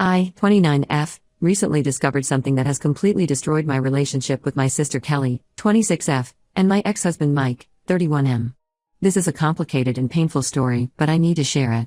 I, 29F, recently discovered something that has completely destroyed my relationship with my sister Kelly, 26F, and my ex-husband Mike, 31M. This is a complicated and painful story, but I need to share it.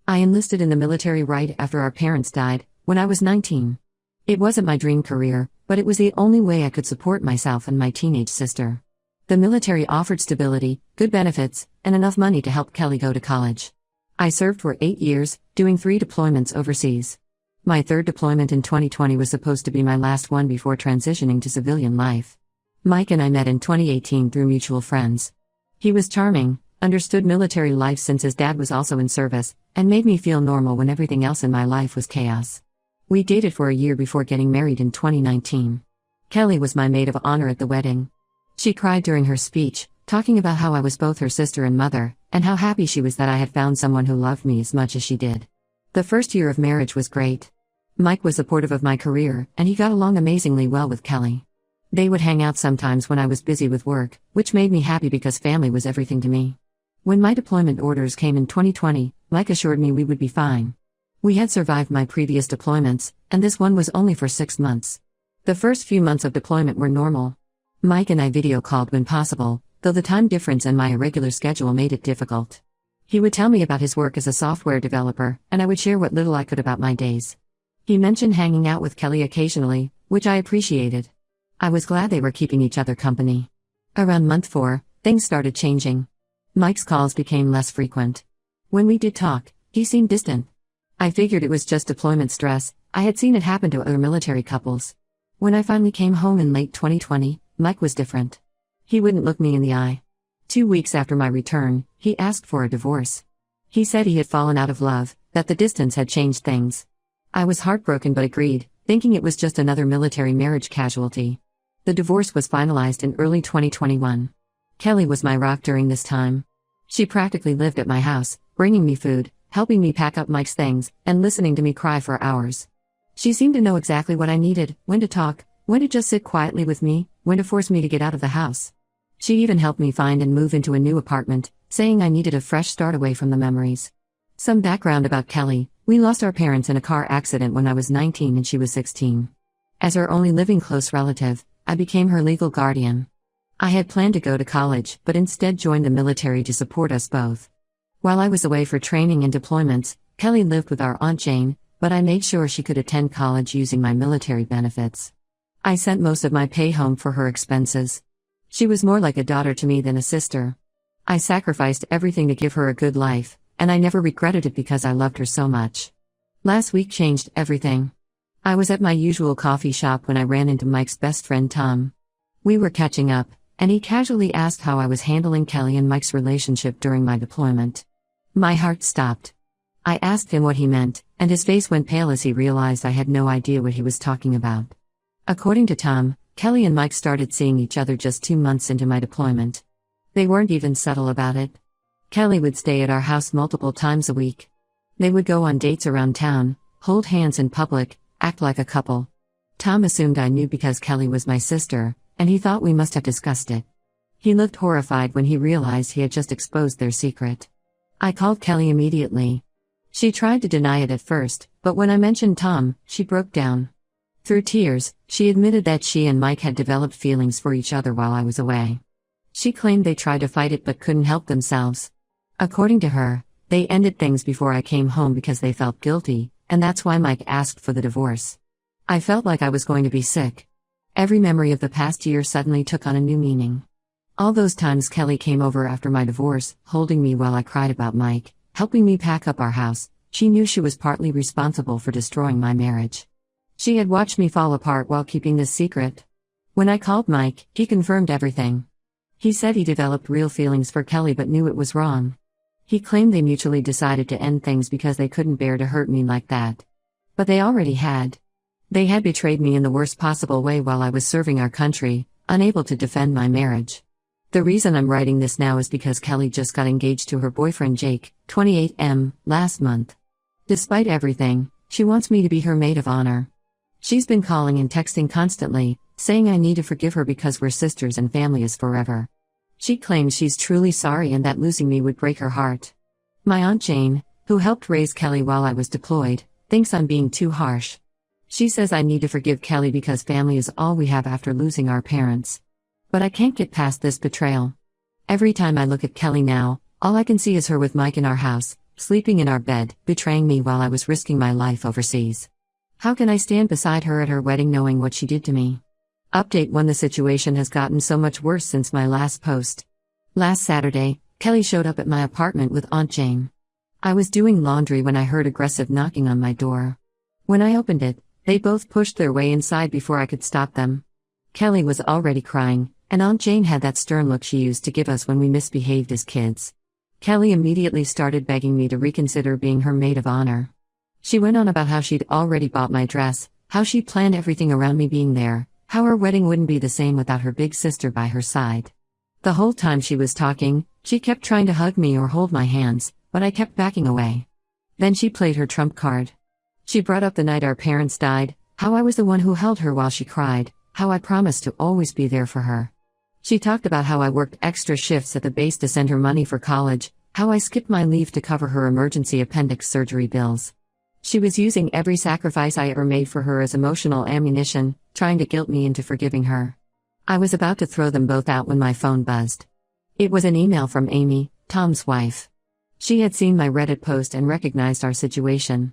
I enlisted in the military right after our parents died, when I was 19. It wasn't my dream career, but it was the only way I could support myself and my teenage sister. The military offered stability, good benefits, and enough money to help Kelly go to college. I served for 8 years, doing 3 deployments overseas. My third deployment in 2020 was supposed to be my last one before transitioning to civilian life. Mike and I met in 2018 through mutual friends. He was charming, understood military life since his dad was also in service, and made me feel normal when everything else in my life was chaos. We dated for a year before getting married in 2019. Kelly was my maid of honor at the wedding. She cried during her speech, talking about how I was both her sister and mother, and how happy she was that I had found someone who loved me as much as she did. The first year of marriage was great. Mike was supportive of my career, and he got along amazingly well with Kelly. They would hang out sometimes when I was busy with work, which made me happy because family was everything to me. When my deployment orders came in 2020, Mike assured me we would be fine. We had survived my previous deployments, and this one was only for 6 months. The first few months of deployment were normal. Mike and I video called when possible, though the time difference and my irregular schedule made it difficult. He would tell me about his work as a software developer, and I would share what little I could about my days. He mentioned hanging out with Kelly occasionally, which I appreciated. I was glad they were keeping each other company. Around month 4, things started changing. Mike's calls became less frequent. When we did talk, he seemed distant. I figured it was just deployment stress. I had seen it happen to other military couples. When I finally came home in late 2020, Mike was different. He wouldn't look me in the eye. 2 weeks after my return, he asked for a divorce. He said he had fallen out of love, that the distance had changed things. I was heartbroken but agreed, thinking it was just another military marriage casualty. The divorce was finalized in early 2021. Kelly was my rock during this time. She practically lived at my house, bringing me food, helping me pack up Mike's things, and listening to me cry for hours. She seemed to know exactly what I needed, when to talk, when to just sit quietly with me, when to force me to get out of the house. She even helped me find and move into a new apartment, saying I needed a fresh start away from the memories. Some background about Kelly: we lost our parents in a car accident when I was 19 and she was 16. As her only living close relative, I became her legal guardian. I had planned to go to college, but instead joined the military to support us both. While I was away for training and deployments, Kelly lived with our Aunt Jane, but I made sure she could attend college using my military benefits. I sent most of my pay home for her expenses. She was more like a daughter to me than a sister. I sacrificed everything to give her a good life, and I never regretted it because I loved her so much. Last week changed everything. I was at my usual coffee shop when I ran into Mike's best friend Tom. We were catching up, and he casually asked how I was handling Kelly and Mike's relationship during my deployment. My heart stopped. I asked him what he meant, and his face went pale as he realized I had no idea what he was talking about. According to Tom, Kelly and Mike started seeing each other just 2 months into my deployment. They weren't even subtle about it. Kelly would stay at our house multiple times a week. They would go on dates around town, hold hands in public, act like a couple. Tom assumed I knew because Kelly was my sister, and he thought we must have discussed it. He looked horrified when he realized he had just exposed their secret. I called Kelly immediately. She tried to deny it at first, but when I mentioned Tom, she broke down. Through tears, she admitted that she and Mike had developed feelings for each other while I was away. She claimed they tried to fight it but couldn't help themselves. According to her, they ended things before I came home because they felt guilty, and that's why Mike asked for the divorce. I felt like I was going to be sick. Every memory of the past year suddenly took on a new meaning. All those times Kelly came over after my divorce, holding me while I cried about Mike, helping me pack up our house. She knew she was partly responsible for destroying my marriage. She had watched me fall apart while keeping this secret. When I called Mike, he confirmed everything. He said he developed real feelings for Kelly but knew it was wrong. He claimed they mutually decided to end things because they couldn't bear to hurt me like that. But they already had. They had betrayed me in the worst possible way while I was serving our country, unable to defend my marriage. The reason I'm writing this now is because Kelly just got engaged to her boyfriend Jake, 28M, last month. Despite everything, she wants me to be her maid of honor. She's been calling and texting constantly, saying I need to forgive her because we're sisters and family is forever. She claims she's truly sorry and that losing me would break her heart. My Aunt Jane, who helped raise Kelly while I was deployed, Thinks I'm being too harsh. She says I need to forgive Kelly because family is all we have after losing our parents. But I can't get past this betrayal. Every time I look at Kelly now, all I can see is her with Mike in our house, sleeping in our bed, betraying me while I was risking my life overseas. How can I stand beside her at her wedding knowing what she did to me? Update 1: The situation has gotten so much worse since my last post. Last Saturday, Kelly showed up at my apartment with Aunt Jane. I was doing laundry when I heard aggressive knocking on my door. When I opened it, they both pushed their way inside before I could stop them. Kelly was already crying, and Aunt Jane had that stern look she used to give us when we misbehaved as kids. Kelly immediately started begging me to reconsider being her maid of honor. She went on about how she'd already bought my dress, how she planned everything around me being there, how her wedding wouldn't be the same without her big sister by her side. The whole time she was talking, she kept trying to hug me or hold my hands, but I kept backing away. Then she played her trump card. She brought up the night our parents died, how I was the one who held her while she cried, how I promised to always be there for her. She talked about how I worked extra shifts at the base to send her money for college, how I skipped my leave to cover her emergency appendix surgery bills. She was using every sacrifice I ever made for her as emotional ammunition, trying to guilt me into forgiving her. I was about to throw them both out when my phone buzzed. It was an email from Amy, Tom's wife. She had seen my Reddit post and recognized our situation.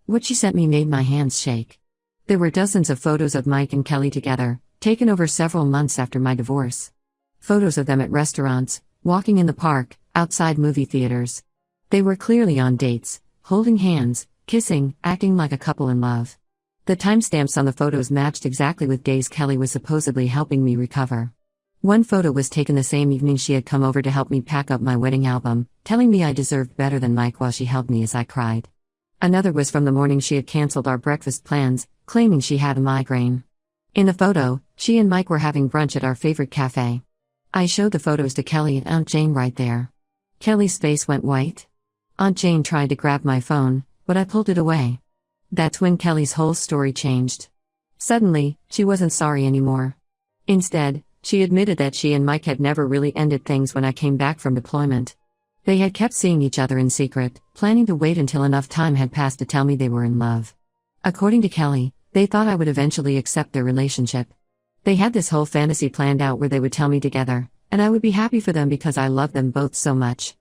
What she sent me made my hands shake. There were dozens of photos of Mike and Kelly together, taken over several months after my divorce. Photos of them at restaurants, walking in the park, outside movie theaters. They were clearly on dates, holding hands, kissing, acting like a couple in love. The timestamps on the photos matched exactly with days Kelly was supposedly helping me recover. One photo was taken the same evening she had come over to help me pack up my wedding album, telling me I deserved better than Mike while she held me as I cried. Another was from the morning she had canceled our breakfast plans, claiming she had a migraine. In the photo, she and Mike were having brunch at our favorite cafe. I showed the photos to Kelly and Aunt Jane right there. Kelly's face went white. Aunt Jane tried to grab my phone, but I pulled it away. That's when Kelly's whole story changed. Suddenly, she wasn't sorry anymore. Instead, she admitted that she and Mike had never really ended things when I came back from deployment. They had kept seeing each other in secret, planning to wait until enough time had passed to tell me they were in love. According to Kelly, they thought I would eventually accept their relationship. They had this whole fantasy planned out where they would tell me together, and I would be happy for them because I loved them both so much.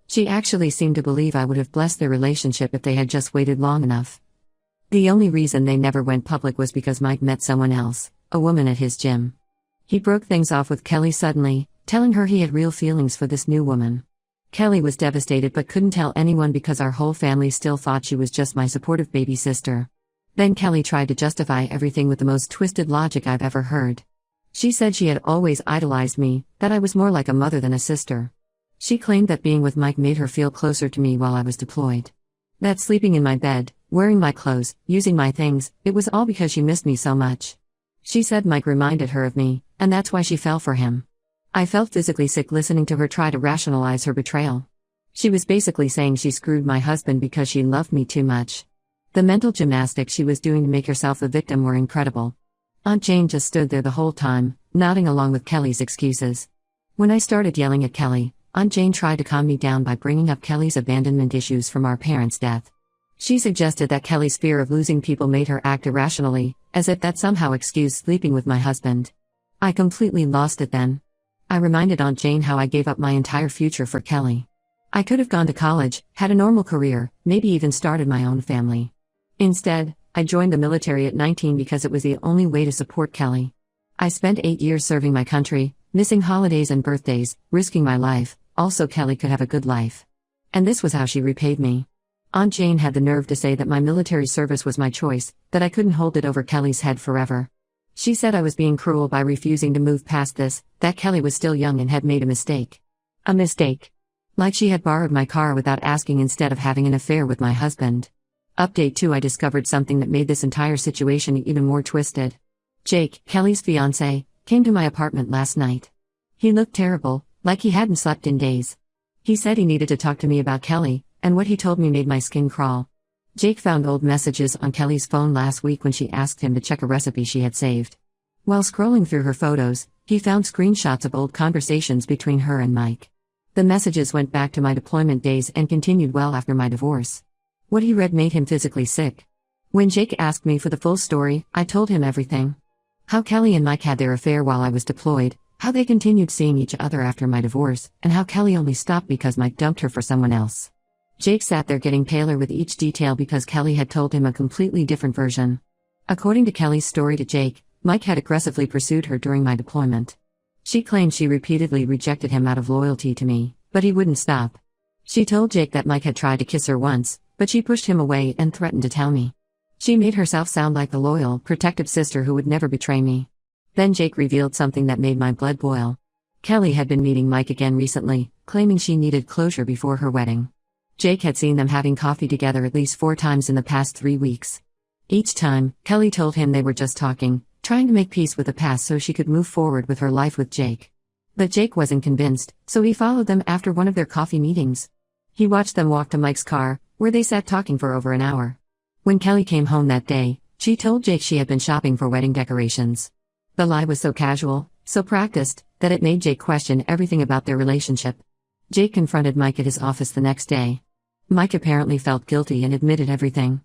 She actually seemed to believe I would have blessed their relationship if they had just waited long enough. The only reason they never went public was because Mike met someone else, a woman at his gym. He broke things off with Kelly suddenly, telling her he had real feelings for this new woman. Kelly was devastated but couldn't tell anyone because our whole family still thought she was just my supportive baby sister. Then Kelly tried to justify everything with the most twisted logic I've ever heard. She said she had always idolized me, that I was more like a mother than a sister. She claimed that being with Mike made her feel closer to me while I was deployed. That sleeping in my bed, wearing my clothes, using my things, it was all because she missed me so much. She said Mike reminded her of me, and that's why she fell for him. I felt physically sick listening to her try to rationalize her betrayal. She was basically saying she screwed my husband because she loved me too much. The mental gymnastics she was doing to make herself the victim were incredible. Aunt Jane just stood there the whole time, nodding along with Kelly's excuses. When I started yelling at Kelly, Aunt Jane tried to calm me down by bringing up Kelly's abandonment issues from our parents' death. She suggested that Kelly's fear of losing people made her act irrationally, as if that somehow excused sleeping with my husband. I completely lost it then. I reminded Aunt Jane how I gave up my entire future for Kelly. I could have gone to college, had a normal career, maybe even started my own family. Instead, I joined the military at 19 because it was the only way to support Kelly. I spent 8 years serving my country, missing holidays and birthdays, risking my life, also Kelly could have a good life. And this was how she repaid me. Aunt Jane had the nerve to say that my military service was my choice, that I couldn't hold it over Kelly's head forever. She said I was being cruel by refusing to move past this, that Kelly was still young and had made a mistake. A mistake. Like she had borrowed my car without asking instead of having an affair with my husband. Update 2: I discovered something that made this entire situation even more twisted. Jake, Kelly's fiancé, came to my apartment last night. He looked terrible, like he hadn't slept in days. He said he needed to talk to me about Kelly, and what he told me made my skin crawl. Jake found old messages on Kelly's phone last week when she asked him to check a recipe she had saved. While scrolling through her photos, he found screenshots of old conversations between her and Mike. The messages went back to my deployment days and continued well after my divorce. What he read made him physically sick. When Jake asked me for the full story, I told him everything. How Kelly and Mike had their affair while I was deployed, how they continued seeing each other after my divorce, and how Kelly only stopped because Mike dumped her for someone else. Jake sat there getting paler with each detail because Kelly had told him a completely different version. According to Kelly's story to Jake, Mike had aggressively pursued her during my deployment. She claimed she repeatedly rejected him out of loyalty to me, but he wouldn't stop. She told Jake that Mike had tried to kiss her once, but she pushed him away and threatened to tell me. She made herself sound like the loyal, protective sister who would never betray me. Then Jake revealed something that made my blood boil. Kelly had been meeting Mike again recently, claiming she needed closure before her wedding. Jake had seen them having coffee together at least 4 times in the past 3 weeks. Each time, Kelly told him they were just talking, trying to make peace with the past so she could move forward with her life with Jake. But Jake wasn't convinced, so he followed them after one of their coffee meetings. He watched them walk to Mike's car, where they sat talking for over an hour. When Kelly came home that day, she told Jake she had been shopping for wedding decorations. The lie was so casual, so practiced, that it made Jake question everything about their relationship. Jake confronted Mike at his office the next day. Mike apparently felt guilty and admitted everything.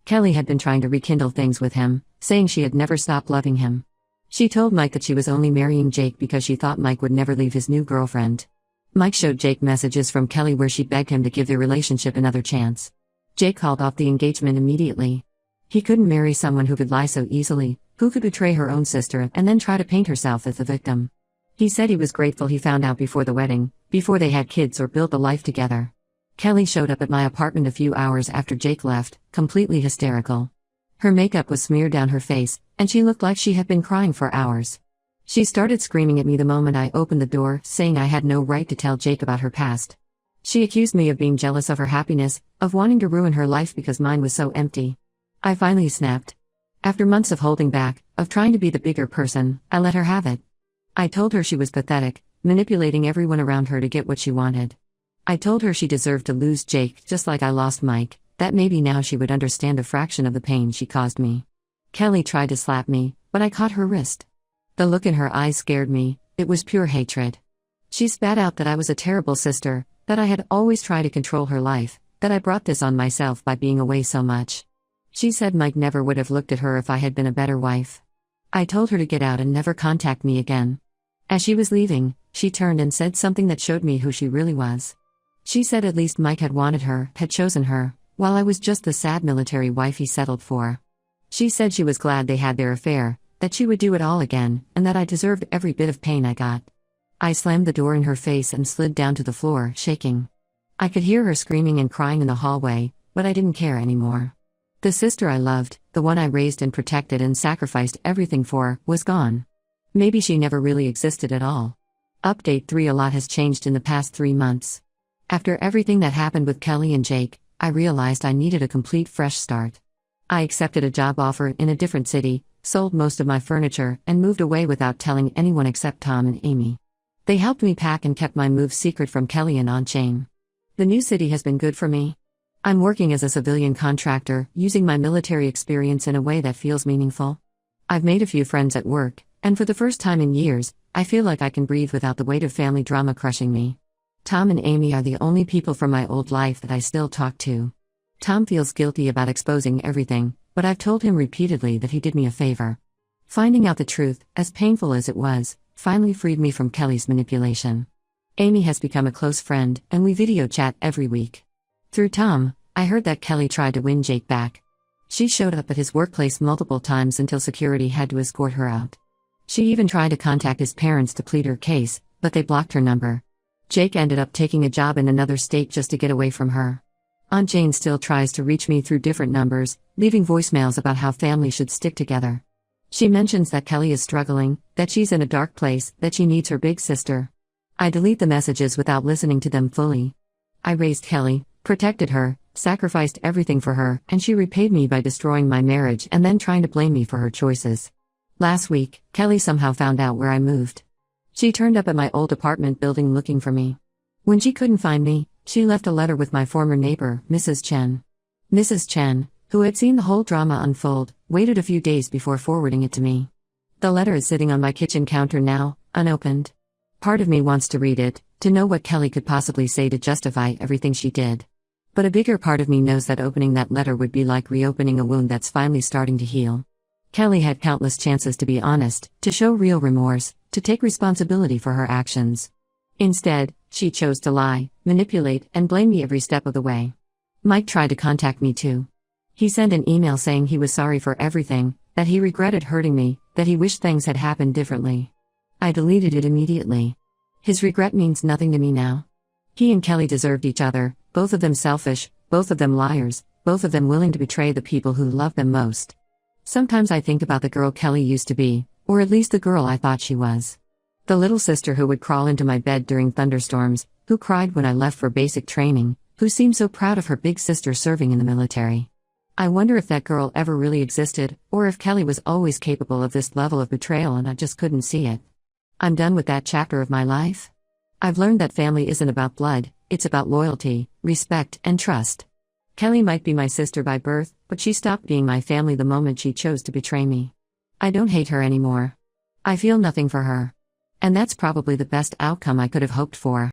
Kelly had been trying to rekindle things with him, saying she had never stopped loving him. She told Mike that she was only marrying Jake because she thought Mike would never leave his new girlfriend. Mike showed Jake messages from Kelly where she begged him to give their relationship another chance. Jake called off the engagement immediately. He couldn't marry someone who could lie so easily, who could betray her own sister and then try to paint herself as the victim. He said he was grateful he found out before the wedding, before they had kids or built a life together. Kelly showed up at my apartment a few hours after Jake left, completely hysterical. Her makeup was smeared down her face, and she looked like she had been crying for hours. She started screaming at me the moment I opened the door, saying I had no right to tell Jake about her past. She accused me of being jealous of her happiness, of wanting to ruin her life because mine was so empty. I finally snapped. After months of holding back, of trying to be the bigger person, I let her have it. I told her she was pathetic, manipulating everyone around her to get what she wanted. I told her she deserved to lose Jake just like I lost Mike, that maybe now she would understand a fraction of the pain she caused me. Kelly tried to slap me, but I caught her wrist. The look in her eyes scared me, it was pure hatred. She spat out that I was a terrible sister, that I had always tried to control her life, that I brought this on myself by being away so much. She said Mike never would have looked at her if I had been a better wife. I told her to get out and never contact me again. As she was leaving, she turned and said something that showed me who she really was. She said at least Mike had wanted her, had chosen her, while I was just the sad military wife he settled for. She said she was glad they had their affair, that she would do it all again, and that I deserved every bit of pain I got. I slammed the door in her face and slid down to the floor, shaking. I could hear her screaming and crying in the hallway, but I didn't care anymore. The sister I loved, the one I raised and protected and sacrificed everything for, was gone. Maybe she never really existed at all. Update 3: A lot has changed in the past 3 months. After everything that happened with Kelly and Jake, I realized I needed a complete fresh start. I accepted a job offer in a different city, sold most of my furniture, and moved away without telling anyone except Tom and Amy. They helped me pack and kept my move secret from Kelly and Aunt Jane. The new city has been good for me. I'm working as a civilian contractor, using my military experience in a way that feels meaningful. I've made a few friends at work, and for the first time in years, I feel like I can breathe without the weight of family drama crushing me. Tom and Amy are the only people from my old life that I still talk to. Tom feels guilty about exposing everything, but I've told him repeatedly that he did me a favor. Finding out the truth, as painful as it was, finally freed me from Kelly's manipulation. Amy has become a close friend, and we video chat every week. Through Tom, I heard that Kelly tried to win Jake back. She showed up at his workplace multiple times until security had to escort her out. She even tried to contact his parents to plead her case, but they blocked her number. Jake ended up taking a job in another state just to get away from her. Aunt Jane still tries to reach me through different numbers, leaving voicemails about how family should stick together. She mentions that Kelly is struggling, that she's in a dark place, that she needs her big sister. I delete the messages without listening to them fully. I raised Kelly, protected her, sacrificed everything for her, and she repaid me by destroying my marriage and then trying to blame me for her choices. Last week, Kelly somehow found out where I moved. She turned up at my old apartment building looking for me. When she couldn't find me, she left a letter with my former neighbor, Mrs. Chen. Mrs. Chen, who had seen the whole drama unfold, waited a few days before forwarding it to me. The letter is sitting on my kitchen counter now, unopened. Part of me wants to read it, to know what Kelly could possibly say to justify everything she did. But a bigger part of me knows that opening that letter would be like reopening a wound that's finally starting to heal. Kelly had countless chances to be honest, to show real remorse, to take responsibility for her actions. Instead, she chose to lie, manipulate, and blame me every step of the way. Mike tried to contact me too. He sent an email saying he was sorry for everything, that he regretted hurting me, that he wished things had happened differently. I deleted it immediately. His regret means nothing to me now. He and Kelly deserved each other, both of them selfish, both of them liars, both of them willing to betray the people who love them most. Sometimes I think about the girl Kelly used to be, or at least the girl I thought she was. The little sister who would crawl into my bed during thunderstorms, who cried when I left for basic training, who seemed so proud of her big sister serving in the military. I wonder if that girl ever really existed, or if Kelly was always capable of this level of betrayal and I just couldn't see it. I'm done with that chapter of my life. I've learned that family isn't about blood, it's about loyalty, respect, and trust. Kelly might be my sister by birth, but she stopped being my family the moment she chose to betray me. I don't hate her anymore. I feel nothing for her. And that's probably the best outcome I could have hoped for.